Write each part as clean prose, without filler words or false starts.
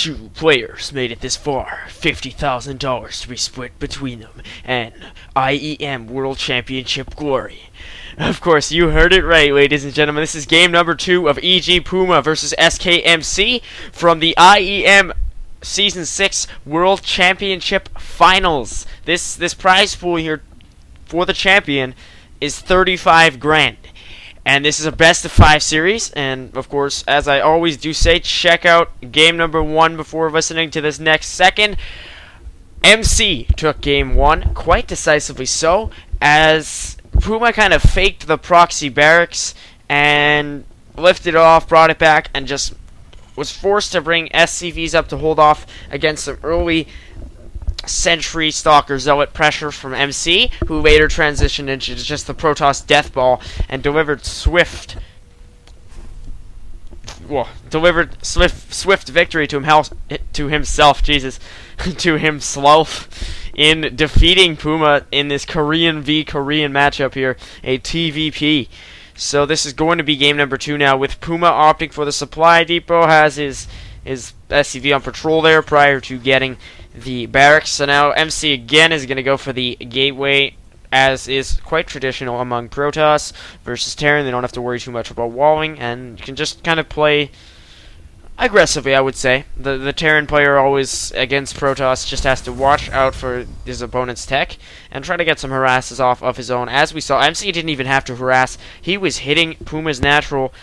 2 players made it this far, $50,000 to be split between them, and IEM World Championship glory. Of course, you heard it right, ladies and gentlemen. This is game number 2 of EGPuMa versus SKMC from the IEM Season 6 World Championship Finals. This prize pool here for the champion is 35 grand. And this is a best of 5 series, and of course, as I always do say, check out game number 1 before listening to this next second. MC took game 1, quite decisively so, as Puma kind of faked the proxy barracks and lifted it off, brought it back, and just was forced to bring SCVs up to hold off against some early Sentry Stalker Zealot pressure from MC, who later transitioned into just the Protoss Death Ball and delivered swift victory to himself, Jesus, to himself in defeating Puma in this Korean v Korean matchup here, a TvP. So this is going to be game number 2 now, with Puma opting for the supply depot, has his SCV on patrol there prior to getting the barracks. So now MC again is going to go for the gateway, as is quite traditional among Protoss versus Terran. They don't have to worry too much about walling and can just kind of play aggressively, I would say. The Terran player always against Protoss just has to watch out for his opponent's tech and try to get some harasses off of his own. As we saw, MC didn't even have to harass. He was hitting Puma's natural,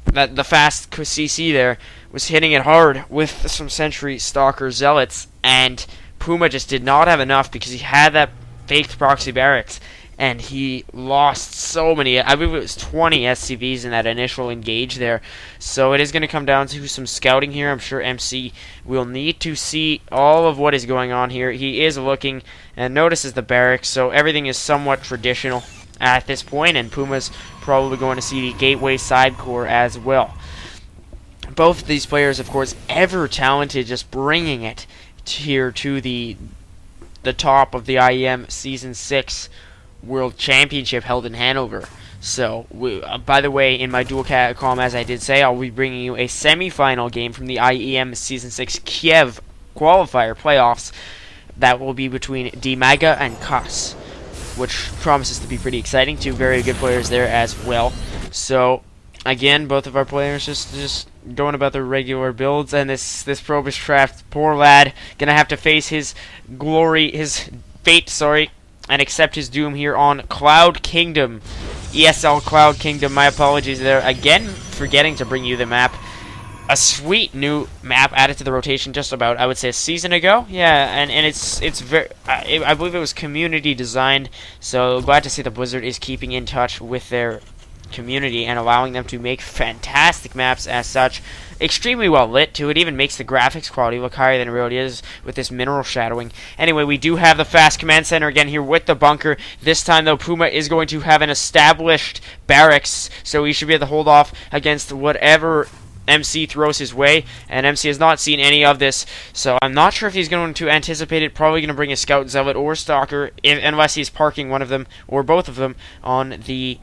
the fast CC there, was hitting it hard with some Sentry Stalker Zealots, and Puma just did not have enough because he had that faked proxy barracks, and he lost so many. I believe it was 20 SCVs in that initial engage there. So it is going to come down to some scouting here. I'm sure MC will need to see all of what is going on here. He is looking and notices the barracks, so everything is somewhat traditional at this point, and Puma's probably going to see the gateway side core as well. Both of these players, of course, ever talented, just bringing it here to the top of the IEM Season 6 World Championship held in Hanover. So, by the way, in my dual catcom, as I did say, I'll be bringing you a semi-final game from the IEM Season 6 Kiev qualifier playoffs that will be between Dimaga and Kas, which promises to be pretty exciting. 2 very good players there as well. So, again, both of our players just going about their regular builds, and this Probishcraft, poor lad, gonna have to face his fate, and accept his doom here on Cloud Kingdom. ESL Cloud Kingdom, my apologies there. Again, forgetting to bring you the map. A sweet new map added to the rotation just about, I would say, a season ago. Yeah, and it's very, I believe it was community designed, so glad to see the Blizzard is keeping in touch with their community and allowing them to make fantastic maps as such. Extremely well lit too. It even makes the graphics quality look higher than it really is with this mineral shadowing. Anyway, we do have the fast command center again here with the bunker. This time though, Puma is going to have an established barracks, so he should be able to hold off against whatever MC throws his way, and MC has not seen any of this, so I'm not sure if he's going to anticipate it. Probably going to bring a Scout Zealot or Stalker, unless he's parking one of them or both of them on the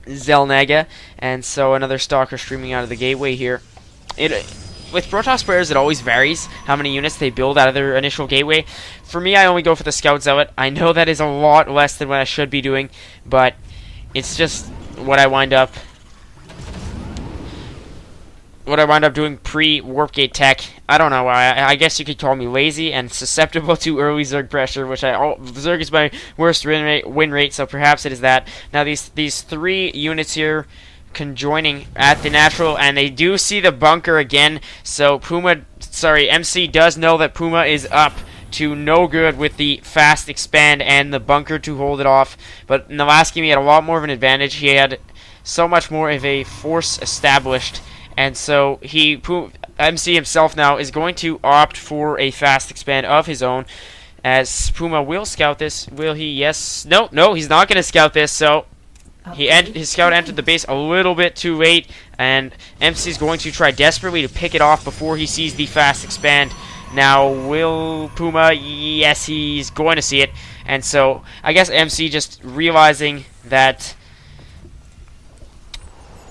Zelnaga, and so another Stalker streaming out of the gateway here. With Protoss players, it always varies how many units they build out of their initial gateway. For me, I only go for the Scout Zealot. I know that is a lot less than what I should be doing, but it's just what I wind up doing pre-warp gate tech. I don't know why. I guess you could call me lazy and susceptible to early Zerg pressure, which Zerg is my worst win rate, so perhaps it is that. Now these 3 units here conjoining at the natural, and they do see the bunker again, so MC does know that Puma is up to no good with the fast expand and the bunker to hold it off. But in the last game he had a lot more of an advantage. He had so much more of a force established, and so MC himself now is going to opt for a fast expand of his own, as Puma will scout this. Will he? Yes. No, he's not going to scout this, so his scout entered the base a little bit too late, and MC is going to try desperately to pick it off before he sees the fast expand. Now, will Puma? Yes, he's going to see it, and so I guess MC just realizing that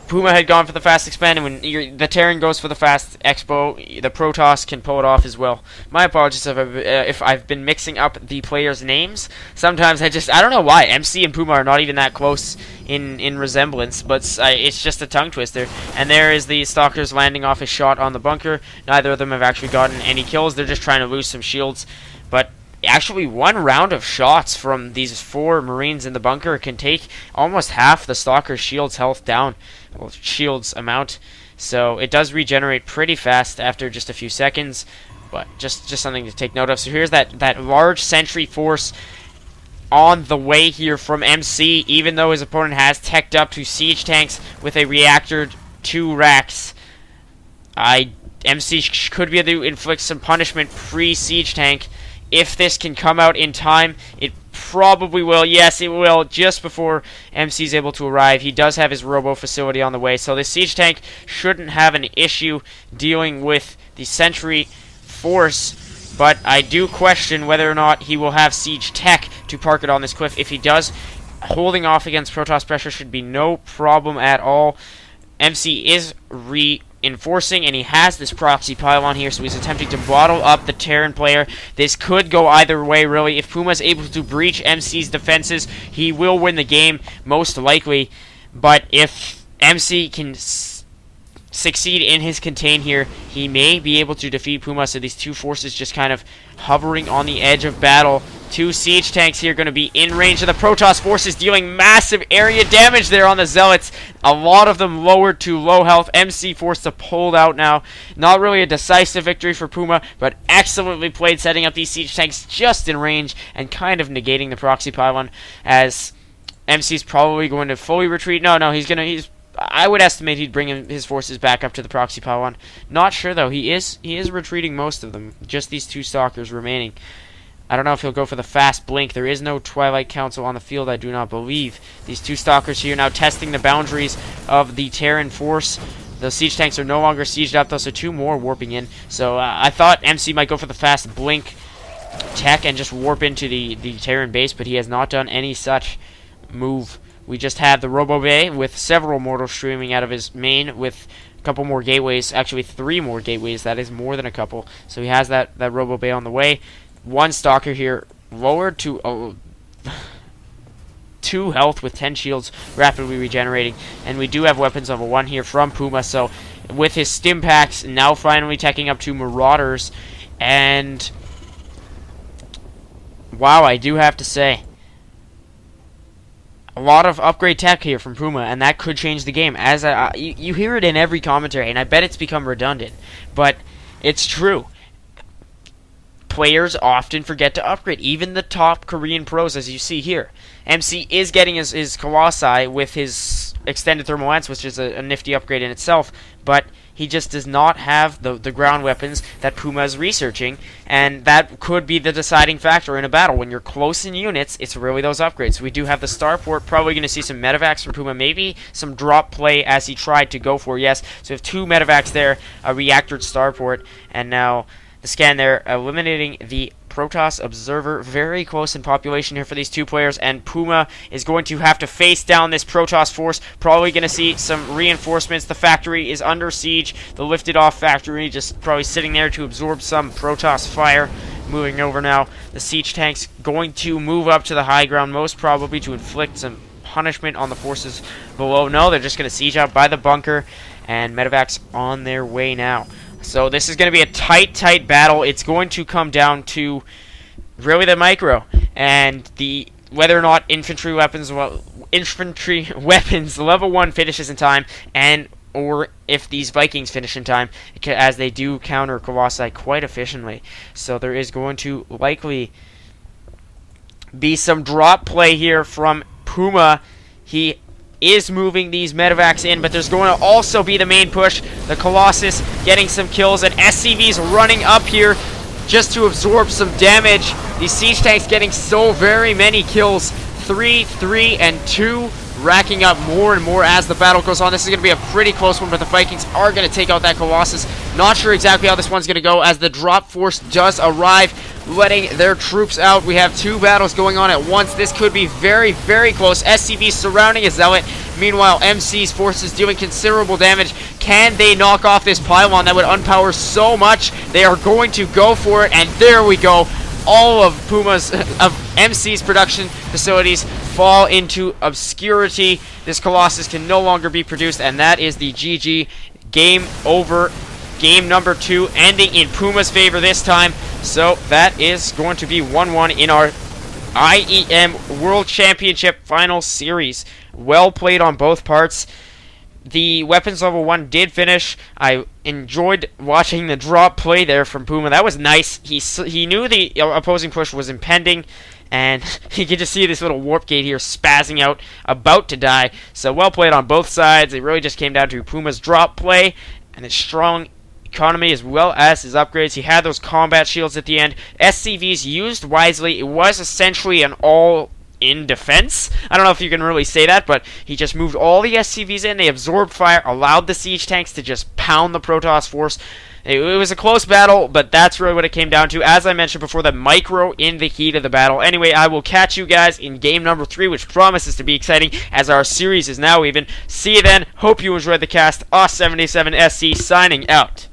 Puma had gone for the fast expand, and when the Terran goes for the fast expo, the Protoss can pull it off as well. My apologies if I've been mixing up the players' names. Sometimes I don't know why. MC and Puma are not even that close in resemblance, but it's just a tongue twister. And there is the Stalkers landing off a shot on the bunker. Neither of them have actually gotten any kills. They're just trying to lose some shields. But actually, one round of shots from these 4 Marines in the bunker can take almost half the Stalker's shield's health down. Well, shield's amount. So it does regenerate pretty fast after just a few seconds. But just something to take note of. So here's that large sentry force on the way here from MC, even though his opponent has teched up to siege tanks with a reactor 2 racks. MC could be able to inflict some punishment pre-siege tank. If this can come out in time, it probably will. Yes, it will, just before MC's able to arrive. He does have his robo facility on the way, so the siege tank shouldn't have an issue dealing with the sentry force, but I do question whether or not he will have siege tech to park it on this cliff. If he does, holding off against Protoss pressure should be no problem at all. MC is reinforcing, and he has this proxy pylon here, so he's attempting to bottle up the Terran player. This could go either way, really. If Puma's able to breach MC's defenses, he will win the game, most likely. But if MC can succeed in his contain here, he may be able to defeat Puma. So these 2 forces just kind of hovering on the edge of battle. 2 siege tanks here going to be in range of the Protoss forces, dealing massive area damage there on the Zealots. A lot of them lowered to low health. MC forced to pull out now. Not really a decisive victory for Puma, but excellently played, setting up these siege tanks just in range and kind of negating the proxy pylon, as MC's probably going to fully retreat. No, I would estimate he'd bring his forces back up to the proxy pylon. Not sure though. He is retreating most of them. Just these 2 Stalkers remaining. I don't know if he'll go for the fast blink. There is no Twilight Council on the field, I do not believe. These 2 Stalkers here now testing the boundaries of the Terran force. The siege tanks are no longer sieged up though, so 2 more warping in. So I thought MC might go for the fast blink tech and just warp into the Terran base, but he has not done any such move. We just have the Robo Bay with several mortals streaming out of his main with a couple more gateways. Actually, 3 more gateways. That is more than a couple. So he has that Robo Bay on the way. 1 Stalker here lowered to 2 health with 10 shields, rapidly regenerating. And we do have weapons level 1 here from Puma. So with his stim packs now finally teching up to Marauders. And wow, I do have to say, a lot of upgrade tech here from Puma, and that could change the game. As you hear it in every commentary, and I bet it's become redundant, but it's true. Players often forget to upgrade, even the top Korean pros, as you see here. MC is getting his Colossi with his extended thermal lance, which is a nifty upgrade in itself, but he just does not have the ground weapons that Puma is researching, and that could be the deciding factor in a battle. When you're close in units, it's really those upgrades. We do have the starport, probably going to see some medevacs from Puma, maybe some drop play as he tried to go for, yes. So we have 2 medevacs there, a reactored starport, and now the scan there, eliminating the Protoss Observer. Very close in population here for these 2 players, and Puma is going to have to face down this Protoss force. Probably going to see some reinforcements. The factory is under siege. The lifted off factory just probably sitting there to absorb some Protoss fire. Moving over now. The siege tanks going to move up to the high ground, most probably to inflict some punishment on the forces below. No, they're just going to siege out by the bunker, and medevacs on their way now. So this is going to be a tight battle. It's going to come down to really the micro and the whether or not infantry weapons level 1 finishes in time, and or if these Vikings finish in time, as they do counter Colossi quite efficiently. So there is going to likely be some drop play here from Puma. He is moving these medevacs in, but there's going to also be the main push. The Colossus getting some kills, and SCV's running up here just to absorb some damage. These siege tanks getting so very many kills. 3, 3, and 2, racking up more and more as the battle goes on. This is going to be a pretty close one, but the Vikings are going to take out that Colossus. Not sure exactly how this one's going to go, as the drop force does arrive, letting their troops out. We have 2 battles going on at once. This could be very, very close. SCV surrounding a Zealot, Meanwhile, MC's forces doing considerable damage. Can they knock off this pylon that would unpower so much? They are going to go for it, and there we go. All of MC's production facilities fall into obscurity. This Colossus can no longer be produced, and that is the GG. Game over. Game number 2 ending in Puma's favor this time. So that is going to be 1-1 in our IEM World Championship Final Series. Well played on both parts. The weapons level 1 did finish. I enjoyed watching the drop play there from Puma. That was nice. He knew the opposing push was impending, and you can just see this little warp gate here spazzing out, about to die. So well played on both sides. It really just came down to Puma's drop play and his strong economy as well as his upgrades. He had those combat shields at the end. SCVs used wisely. It was essentially an all in defense. I don't know if you can really say that, but he just moved all the SCVs in. They absorbed fire, allowed the siege tanks to just pound the Protoss force. It was a close battle, but that's really what it came down to. As I mentioned before, the micro in the heat of the battle. Anyway, I will catch you guys in game number 3, which promises to be exciting as our series is now even. See you then. Hope you enjoyed the cast. Us77SC signing out.